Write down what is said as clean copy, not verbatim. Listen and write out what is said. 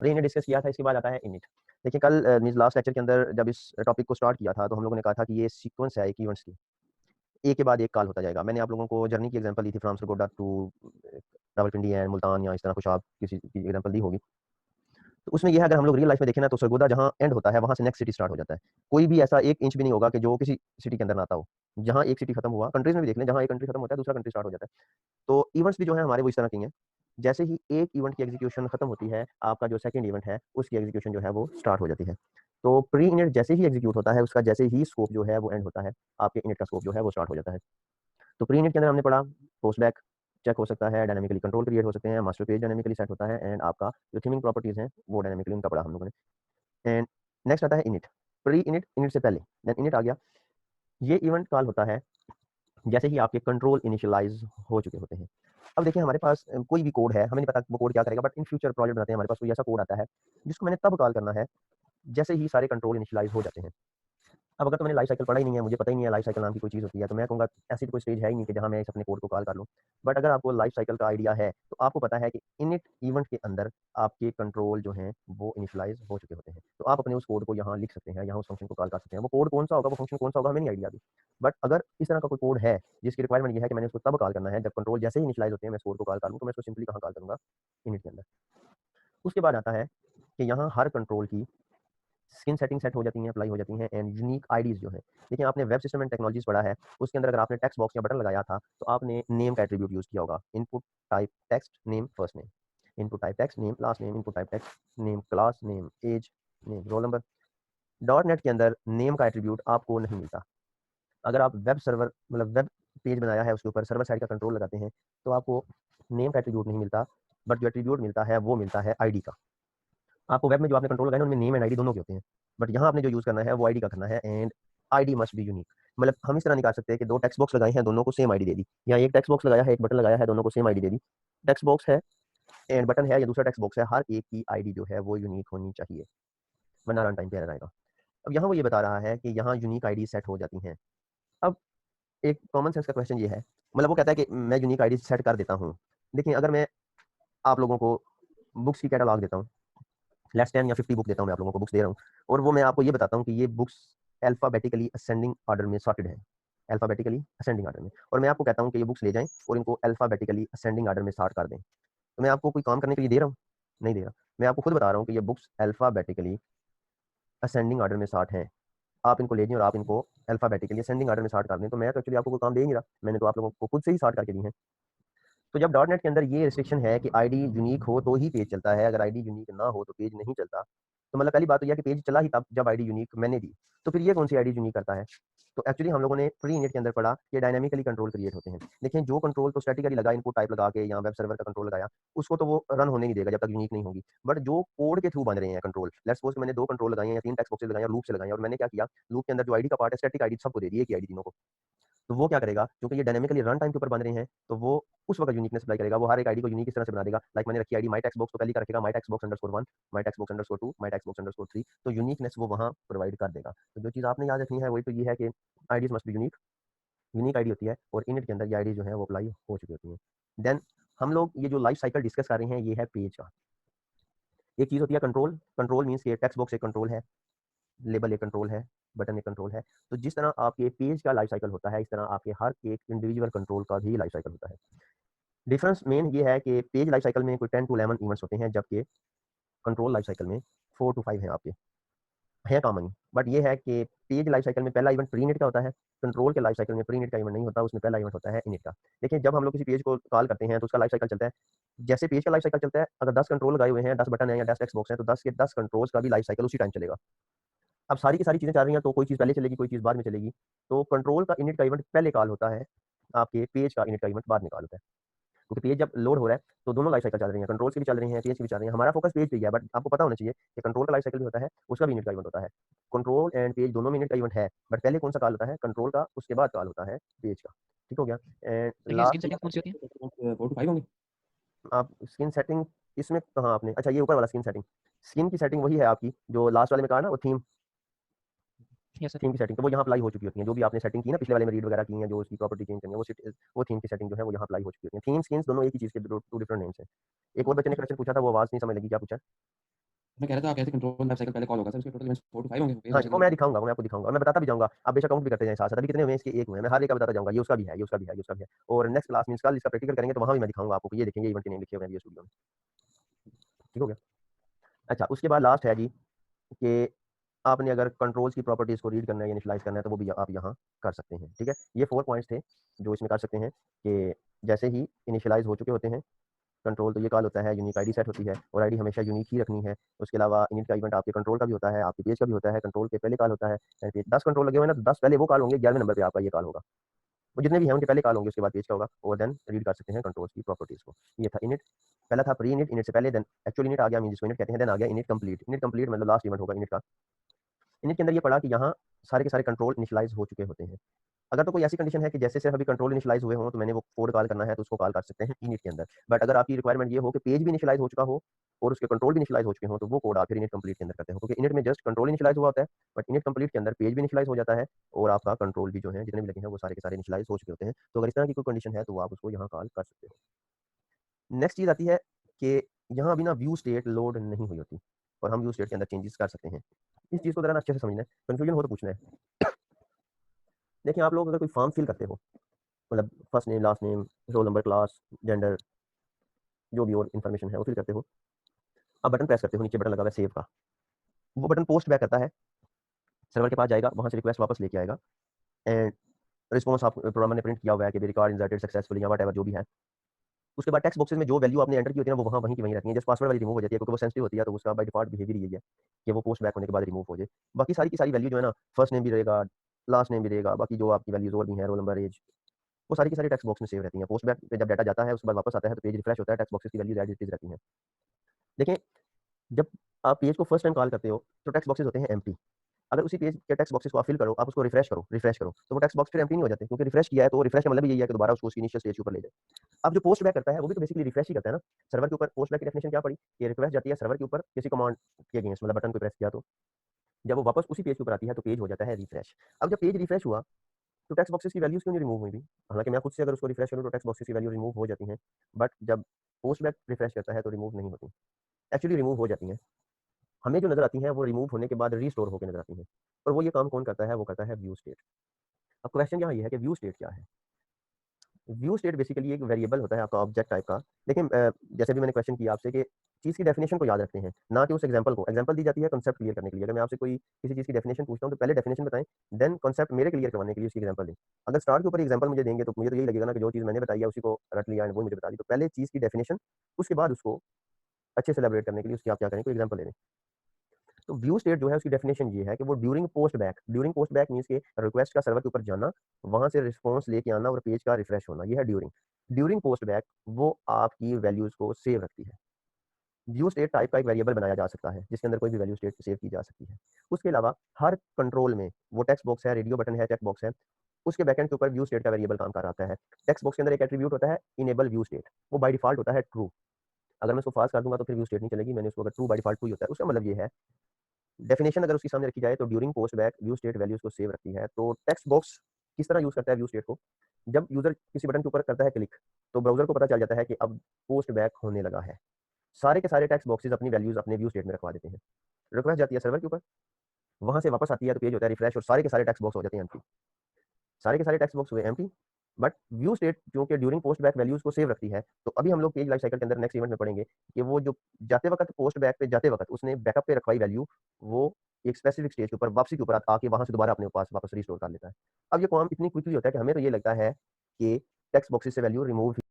Pre init discuss किया था, इसके बाद आता है इनिट। देखिए कल लास्ट लेक्चर के अंदर जब इस टॉपिक को स्टार्ट किया था तो हम लोगों ने कहा था कि ये सीक्वेंस है एक इवेंट्स की, एक के बाद एक कॉल होता जाएगा। मैंने आप लोगों को जर्नी की एग्जांपल दी थी, from Sargodha to Rawalpindi and Multan, या इस तरह कुछ आप किसी की एग्जांपल दी होगी। तो उसमें यह है, अगर हम लोग रियल लाइफ में देखें ना, तो सरगोदा जहाँ एंड होता है वहां से नेक्स्ट सिटी स्टार्ट हो जाता है। कोई भी ऐसा एक इंच भी नहीं होगा कि जो किसी सिटी के अंदर ना आता हो। जहाँ एक सिटी खत्म हुआ, कंट्रीज में भी देख लें, जहाँ एक कंट्री खत्म होता है दूसरा कंट्री स्टार्ट हो जाता है। तो इवेंट्स भी जो है हमारे वो इस तरह की हैं। जैसे ही एक इवेंट की एग्जीक्यूशन खत्म होती है, आपका जो सेकंड इवेंट है उसकी एग्जीक्यूशन जो है वो स्टार्ट हो जाती है। तो प्री इनिट जैसे ही एग्जीक्यूट होता है, उसका जैसे ही स्कोप जो है वो एंड होता है, आपके इनिट का स्कोप जो है वो स्टार्ट हो जाता है। तो प्री इनिट के अंदर हमने पढ़ा पोस्ट बैक चेक हो सकता है, डायनामिकली कंट्रोल क्रिएट हो सकते हैं, मास्टर पेज डायनामिकली सेट होता है, एंड आपका जो थीमिंग प्रॉपर्टीज हैं वो डायनामिकली उनका पढ़ा हम लोगों ने। एंड नेक्स्ट आता है इनिट। प्री इनिट, इनिट से पहले, देन इनिट आ गया। ये इवेंट कॉल होता है जैसे ही आपके कंट्रोल इनिशियलाइज हो चुके होते हैं। अब देखिए हमारे पास कोई भी कोड है, हमें नहीं पता वो कोड क्या करेगा, बट इन फ्यूचर प्रोजेक्ट बनाते हैं, हमारे पास कोई ऐसा कोड आता है जिसको मैंने तब कॉल करना है जैसे ही सारे कंट्रोल इनिशियलाइज हो जाते हैं। अब अगर तो मैंने लाइफ साइकिल पढ़ा ही नहीं है, मुझे पता ही नहीं है लाइफ साइकिल नाम की कोई चीज़ होती है, तो मैं कहूँगा ऐसी तो कोई स्टेज है ही नहीं कि जहाँ मैं इस अपने कोड को कॉल कर लूँ। बट अगर आपको लाइफ साइकिल का आइडिया है तो आपको पता है कि इनिट इवेंट के अंदर आपके कंट्रोल जो हैं वो इनिशियलाइज हो चुके होते हैं। तो आप अपने उस कोड को यहाँ लिख सकते हैं, यहाँ उस फंक्शन को कॉल कर सकते हैं। वो कोड कौन सा होगा, वो फंक्शन कौन सा होगा, हमें नहीं आइडिया अभी। बट अगर इस तरह का कोई कोड है जिसकी रिक्वायरमेंट ये है कि मैंने उसको तब कॉल करना है जब कंट्रोल जैसे ही इनिशियलाइज होते हैं, मैं इस कोड को कॉल कर लूँ, तो मैं इसको सिंपली कहाँ कॉल करूँगा, इनिट के अंदर। उसके बाद आता है कि यहाँ हर कंट्रोल की स्किन सेटिंग सेट हो जाती हैं, अप्लाई हो जाती हैं, एंड यूनिक आईडीज जो है। देखिए आपने वेब सिस्टम एंड टेक्नोलॉजीज पढ़ा है, उसके अंदर अगर आपने टेक्स्ट बॉक्स या बटन लगाया था तो आपने नेम का एट्रीब्यूट यूज किया होगा, input type text name first name, input type text name last name, input type text name class name age name roll number. Dot net के अंदर नेम का एट्रीब्यूट आपको नहीं मिलता। अगर आप वेब सर्वर मतलब वेब पेज बनाया है, उसके ऊपर सर्वर साइड का कंट्रोल लगाते हैं, तो आपको नेम का एट्रीब्यूट नहीं मिलता, बट जो एट्रीब्यूट मिलता है वो मिलता है आईडी का। आपको वेब में जो आपने कंट्रोल लगाए ना, उनमें नेम एंड आईडी दोनों के होते हैं, बट यहाँ आपने जो यूज करना है वो आईडी का करना है, and ID must be unique. मतलब हम इस तरह निकाल सकते हैं कि दो टेक्स्ट बॉक्स लगाए हैं, दोनों को सेम आईडी दे दी, या एक टेक्स्ट बॉक्स लगाया है एक बटन लगाया है, दोनों को सेम आईडी दे दी। टेक्स्ट बॉक्स है एंड बटन है या दूसरा टेक्स्ट बॉक्स है, हर एक की आईडी जो है वो यूनिक होनी चाहिए, वरना रन टाइम पे एरर आएगा। अब यहाँ वो ये बता रहा है कि यहाँ यूनिक आईडी सेट हो जाती हैं। अब एक कॉमन सेंस का क्वेश्चन ये है, मतलब वो कहता है कि मैं यूनिक आईडी सेट कर देता हूँ। देखिए अगर मैं आप लोगों को बुक्स की कैटलॉग देता हूँ, लेट्स 10 या 50 बुक देता हूँ, मैं आप लोगों को बुक्स दे रहा हूँ, और वो मैं आपको ये बताता हूँ कि ये बुक्स अल्फाबेटिकली असेंडिंग ऑर्डर में सॉर्टेड है, अल्फाबेटिकली असेंडिंग ऑर्डर में, और मैं आपको कहता हूँ कि ये बुक्स ले जाएं और इनको अल्फाबेटिकली असेंडिंग ऑर्डर में सॉर्ट कर दें। तो मैं आपको कोई काम करने के लिए दे रहा हूँ? नहीं दे रहा। मैं आपको खुद बता रहा हूँ कि ये बुक्स अल्फाबेटिकली असेंडिंग ऑर्डर में सॉर्ट हैं, आप इनको ले जाएं और आप इनको अल्फाबेटिकली असेंडिंग ऑर्डर में सॉर्ट कर दें। तो मैं तो एक्चुअली आपको कोई काम दे ही नहीं रहा, मैंने तो आप लोगों को खुद से ही सॉर्ट करके दी है। तो जब डॉट नेट के अंदर ये रिस्ट्रिक्शन है कि आईडी यूनिक हो तो ही पेज चलता है, अगर आईडी यूनिक ना हो तो पेज नहीं चलता। तो मतलब पहली बात तो यह कि पेज चला ही तब जब आईडी यूनिक मैंने दी। तो फिर ये कौन सी आईडी यूनिक करता है? तो एक्चुअली हम लोगों ने प्री इनिट के अंदर पढ़ा कि डायनामिकली कंट्रोल क्रिएट होते हैं। देखिए जो कंट्रोल तो स्टैटिकली लगा, इनपुट टाइप लगा के या वेब सर्वर का कंट्रोल लगाया, उसको तो वो रन होने नहीं देगा जब तक यूनिक नहीं होगी। बट जो कोड के थ्रू बन रहे हैं कंट्रोल, लेट्स सपोज मैंने दो कंट्रोल लगाए या तीन टेक्स्ट बॉक्सेस लगाए और लूप से लगाए, और मैंने क्या किया, लूप के अंदर जो आईडी का पार्ट है स्टैटिक आईडी सबको दे दी, एक ही आईडी तीनों को। तो वो क्या करेगा, क्योंकि ये डायनामिकली रन टाइम के ऊपर बन रहे हैं, तो वो उस वक्त यूनिकनेस अप्लाई करेगा, वो हर एक आईडी को यूनिक इस तरह से बना देगा। लाइक मैंने रखी आईडी माई टेक्स्ट बॉक्स, तो पहली का रखेगा माई टेक्स्ट बॉक्स अंडरस्कोर 1, माई टेक्स्ट बॉक्स अंडरस्कोर 2, माई टेक्स्ट बॉक्स अंडरस्कोर 3। तो यूनिकनेस वो वहाँ प्रोवाइड कर देगा। तो जो चीज़ आपने याद रखनी है वही तो ये है कि IDs must be unique, unique ID होती है, और इनिट के अंदर ये आईडी जो है वो अप्लाई हो चुकी होती है। देन हम लोग ये जो लाइफ साइकिल डिस्कस कर रहे हैं ये है पेज का। एक चीज़ होती है कंट्रोल, कंट्रोल मीन्स के टेक्स्ट बॉक्स एक कंट्रोल है, लेबल एक कंट्रोल है, बटन एक कंट्रोल है। तो जिस तरह आपके पेज का लाइफ साइकिल होता है, इस तरह आपके हर एक इंडिविजुअल कंट्रोल का भी लाइफ साइकिल होता है। डिफरेंस मेन ये है कि पेज लाइफ साइकिल में कोई 10 to 11 इवेंट्स होते हैं, जबकि कंट्रोल लाइफ साइकिल में 4 to 5 हैं आपके, है कॉमन। बट ये है कि पेज लाइफ साइकिल में पहला इवेंट प्री इनिट का होता है, कंट्रोल के लाइफ साइकिल में प्री इनिट का इवेंट नहीं होता, उसमें पहला इवेंट होता है इनिट का। देखिए जब हम लोग किसी पेज को कॉल करते हैं तो उसका लाइफ साइकिल चलता है, जैसे पेज का लाइफ साइकिल चलता है, अगर 10 कंट्रोल लगाए हुए हैं, 10 बटन है या 10 टेक्स्ट बॉक्स है, तो 10 के 10 कंट्रोल्स का भी लाइफ साइकिल उसी टाइम चलेगा। अब सारी की सारी चीज़ें चल रही हैं तो कोई चीज़ पहले चलेगी, कोई चीज़ बाद में चलेगी। तो कंट्रोल का इनिट का इवेंट पहले कॉल होता है, आपके पेज का इनिट का इवेंट बाद में कॉल होता है। क्योंकि पेज जब लोड हो रहा है तो दोनों लाइफ साइकिल चल रही हैं, कंट्रोल्स की भी चल रही हैं, पेज की भी चल रही हैं। हमारा फोकस पेज पे ही है, बट आपको पता होना चाहिए कि कंट्रोल का लाइफ साइकिल भी होता है, उसका भी इनिट का इवेंट होता है। कंट्रोल एंड पेज दोनों में इनिट का इवेंट है, बट पहले कौन सा कॉल होता है, कंट्रोल का, उसके बाद कॉल होता है पेज का। ठीक हो गया। एंड देखिए स्क्रीन सेटिंग लास्ट कौन सी होती है? 4 to 5 होंगे। आप स्किन सेटिंग इसमें कहाँ आपने, अच्छा ये ऊपर वाला स्किन सेटिंग, स्किन की सेटिंग वही है आपकी जो लास्ट वाले में कहा ना, वो थीम, यस सर। थीम की सेटिंग तो वो यहाँ अप्लाई हो चुकी होती है। जो भी आपने सेटिंग की ना पिछले वाले में रीड वगैरह की है, जो उसकी प्रॉपर्टी चेंज करनी है, वो थीम की सेटिंग जो है वो यहाँ अप्लाई हो चुकी होती है। थीम स्किन्स दोनों एक ही चीज़ के टू डिफरेंट नेम्स हैं। एक और बच्चे ने क्वेश्चन पूछा था, वो आवाज़ नहीं समझ लगी, क्या पूछा? मैं कह रहा था आप कैसे कंट्रोल लाइफ साइकिल पहले कॉल होगा सर, उसके टोटल इवेंट्स 4 टू 5 होंगे फेज हाँ लाइफ जी, वो साइकिल मैं में। दिखाऊँगा, वो मैं आपको दिखाऊँगा और मैं बताता भी जाऊँगा। आप बेशक काउंट भी करते जाएँ साथ-साथ, अभी कितने हुए हैं इसके 1 हुए हैं, मैं हर एक का बताता जाऊँगा, ये उसका भी है, ये उसका भी है, ये उसका भी है। और नेक्स्ट क्लास मीन्स कल इसका प्रैक्टिकल करेंगे तो वहाँ भी मैं दिखाऊँगा आपको कि ये देखेंगे इवेंट के नेम लिखे हुए हैं वीडियो स्टूडियो में। ठीक हो गया? अच्छा, उसके बाद लास्ट है जी कि आपने अगर कंट्रोल्स की प्रॉपर्टीज़ को रीड करना है या इनिशियलाइज़ करना है तो वो भी आप यहाँ कर सकते हैं, ठीक है? ये 4 पॉइंट्स थे जो इसमें कर सकते हैं कि जैसे ही इनिशियलाइज़ हो चुके होते हैं कंट्रोल तो ये कॉल होता है, यूनिक आईडी सेट होती है और आईडी हमेशा यूनिक ही रखनी है। उसके अलावा इनिट का इवेंट आपके कंट्रोल का भी होता है, आपके पेज का भी होता है, कंट्रोल के पहले कॉल होता है। यानी 10 कंट्रोल लगे हुए हैं ना, तो 10 पहले वो कॉल होंगे, 11वें नंबर पे आपका ये कॉल होगा। वो जितने भी हैं उनके पहले कॉल होंगे, उसके बाद पेज का होगा और देन रीड कर सकते हैं कंट्रोल्स की प्रॉपर्टीज़ को। ये था इनिट, पहला था प्री इनिट, इनिट से पहले, देन एक्चुअल इनिट आ गया मीन जिसको इनिट कहते हैं, देन आ गया इनिट कंप्लीट। इनिट कंप्लीट मतलब लास्ट इवेंट होगा इनिट का। इनिट के अंदर ये पढ़ा कि यहाँ सारे के सारे कंट्रोल इनिशियलाइज़ हो चुके होते हैं। अगर तो कोई ऐसी कंडीशन है कि जैसे सिर्फ अभी कंट्रोल इनिशियलाइज़ हुए हों, तो मैंने वो कोड कॉल करना है, तो उसको कॉल कर सकते हैं इनिट के अंदर। बट अगर आपकी रिक्वायरमेंट ये हो कि पेज भी इनिशियलाइज़ हो चुका हो और उसके कंट्रोल भी इनिशियलाइज़ हो चुके हों, तो वो कोड आप फिर इनिट कंप्लीट के अंदर करते हो। क्योंकि इनिट में जस्ट कंट्रोल इनिशियलाइज़ हुआ होता है, बट इनिट कंप्लीट के अंदर पेज भी इनिशियलाइज़ हो जाता है और आपका कंट्रोल भी जो है, जितने भी लगे हैं, वो सारे के सारे इनिशियलाइज़ हो चुके होते हैं। तो अगर इस तरह की कोई कंडीशन है, तो वो आप उसको यहाँ कॉल कर सकते हो। नेक्स्ट चीज़ आती है कि यहाँ अभी ना व्यू स्टेट लोड नहीं हुई होती और हम व्यू स्टेट के अंदर चेंजेस कर सकते हैं। इस चीज़ को ज़रा अच्छे से समझना है, कन्फ्यूजन हो तो पूछना है। देखिए, आप लोग अगर कोई फॉर्म फिल करते हो, मतलब first name, last name, roll number, class, gender, जो भी और इन्फॉर्मेशन है वो फिल करते हो। आप बटन प्रेस करते हो, नीचे बटन लगा हुआ है सेव का। वो बटन पोस्ट बैक करता है, सर्वर के पास जाएगा, वहाँ से रिक्वेस्ट वापस लेके आएगा एंड रिस्पॉन्स आप प्रोग्रामर ने प्रिंट किया हुआ है कि रिकॉर्ड इंसर्टेड सक्सेसफुली या व्हाटएवर जो भी है। उसके बाद टेक्स्ट बॉक्सेस में जो वैल्यू आपने एंटर की होती है ना, वो वहाँ वहीं की वहीं रहती है। जस्ट पासवर्ड वाली रिमूव हो जाती है क्योंकि वो सेंसिटिव होती है, तो उसका बाय डिफॉल्ट बिहेवियर यही है कि वो पोस्ट बैक होने के बाद रिमूव हो जाए। बाकी सारी की सारी वैल्यू जो है ना, फर्स्ट नेम भी रहेगा, लास्ट नेम भी रहेगा, बाकी जो आपकी वैल्यूज़ और भी हैं, रोल नंबर, एज, वो सारी की सारी टेक्स्ट बॉक्स में सेव रहती हैं। पोस्ट बैक पे जब डाटा जाता है, उसके बाद वापस आता है, तो पेज रिफ्रेश होता है, टेक्स्ट बॉक्सेस की वैल्यूज़ एज़ इट इज़ रहती हैं। देखें, जब आप पेज को फर्स्ट टाइम कॉल करते हो, तो टेक्स्ट बॉक्सेस होते हैं एम्प्टी। अगर उसी पेज के टेक्स्ट बॉक्सेस को आप फिल करो, आप उसको रिफ्रेश करो, तो वो टेक्स्ट बॉक्स फिर एम्प्टी नहीं हो जाते क्योंकि रिफ्रेश किया है, तो रिफ्रेश का मतलब यही है कि दोबारा उसको उसकी इनिशियल स्टेज के ऊपर ले जाए। अब जो पोस्ट बैक करता है, वो भी तो बेसिकली रिफ्रेश ही करता है ना। सर्वर के ऊपर पोस्ट बैक की डेफिनिशन क्या पड़ी? ये रिक्वेस्ट जाती है सर्वर के ऊपर किसी कमांड के अगेंस्ट, मतलब बटन को प्रेस किया तो। जब वो वापस उसी पेज के ऊपर आती है, तो पेज हो जाता है रिफ्रेश। अब जब पेज रिफ्रेश हुआ, तो टेक्स्ट बॉक्सेस की वैल्यूज़ क्यों नहीं रिमूव हुई थी? हालाँकि मैं खुद से अगर उसको रिफ्रेश करूँ, तो टेक्स्ट बॉक्सेस की वैल्यू रिमूव हो जाती हैं, बट जब पोस्ट बैक रिफ्रेश करता है, तो रिमूव नहीं होती। एक्चुअली रिमूव हो जाती हैं। हमें जो नज़र आती हैं, वो रिमूव होने के बाद रीस्टोर होके नज़र आती हैं। और वो ये काम कौन करता है? वो करता है व्यू स्टेट। अब क्वेश्चन यहाँ ये है कि व्यू स्टेट क्या है? व्यू स्टेट बेसिकली एक वेरिएबल होता है आपका ऑब्जेक्ट टाइप का। देखिए जैसे भी मैंने क्वेश्चन किया आपसे कि चीज़ की डेफिनेशन को याद रखते हैं, ना कि उस एग्जांपल को। एग्जांपल दी जाती है कांसेप्ट क्लियर करने के लिए। अगर मैं आपसे कोई किसी चीज़ की डेफिनेशन पूछता हूँ, तो पहले डेफिनेशन बताएँ, देन कांसेप्ट मेरे क्लियर करवाने के लिए उसकी एग्जांपल दें। अगर स्टार्ट के ऊपर एग्जांपल मुझे देंगे, तो मुझे तो यही लगेगा ना कि जो चीज़ मैंने बताई है, उसी को रट लिया एंड वो मुझे बता दी। तो पहले चीज़ की डेफिनेशन, उसके बाद उसको अच्छे से एलैबोरेट करने के लिए उसकी आप क्या करें, कोई एग्जांपल ले लें। तो व्यू स्टेट जो है उसकी डेफिनेशन ये है कि वो ड्यूरिंग पोस्ट बैक मींस के रिक्वेस्ट का सर्वर के ऊपर जाना, वहां से रिस्पांस लेके आना और पेज का रिफ्रेश होना, ये है ड्यूरिंग। ड्यूरिंग पोस्ट बैक वो आपकी वैल्यूज को सेव रखती है। व्यू स्टेट टाइप का एक वेरिएबल बनाया जा सकता है जिसके अंदर कोई भी वैल्यू स्टेट सेव की जा सकती है। उसके अलावा हर कंट्रोल में वो टेक्स्ट बॉक्स है, रेडियो बटन है, चेक बॉक्स है, उसके बैकएंड के ऊपर व्यू स्टेट का वेरिएबल काम कर आता है। टेक्स्ट बॉक्स के अंदर एक एट्रीब्यूट होता है इनेबल व्यू स्टेट, वो बाय डिफॉल्ट होता है ट्रू। अगर मैं उसको फास्ट कर दूंगा तो फिर व्यू स्टेट नहीं चलेगी, मैंने उसको अगर ट्रू बाय डिफॉल्ट ट्रू ही होता है, उसका मतलब ये है डेफिनेशन अगर उसके सामने रखी जाए तो during post back view state values को सेव रखती है। तो टेक्स्ट बॉक्स किस तरह यूज करता है व्यू स्टेट को? जब यूजर किसी बटन के ऊपर करता है क्लिक, तो ब्राउजर को पता चल जाता है कि अब पोस्ट बैक होने लगा है। सारे के सारे टेक्स्ट बॉक्सेस अपनी वैल्यूज अपने व्यू स्टेट में रखवा देते हैं। रिक्वेस्ट जाती है सर्वर के ऊपर, वहां से वापस आती है, तो पेज होता है रिफ्रेश और सारे के सारे टेक्स्ट बॉक्स हो जाते हैं एम्प्टी। सारे के सारे टेक्स्ट बॉक्स हुए एम्प्टी, बट व्यू स्टेट जो कि ड्यूरिंग पोस्ट बैक वैल्यूज को सेव रखती है। तो अभी हम लोग पेज लाइफ साइकिल के अंदर नेक्स्ट इवेंट में पढ़ेंगे कि वो जो जाते वक्त पोस्ट बैक पे जाते वक्त उसने बैकअप पे रखवाई वैल्यू, वो एक स्पेसिफिक स्टेज के ऊपर वापसी के ऊपर आके वहां से दोबारा अपने पास वापस रिस्टोर कर लेता है। अब ये काम इतनी क्विकली होता है कि हमें तो ये लगता है कि टेक्स्ट बॉक्सेस से वैल्यू रिमूव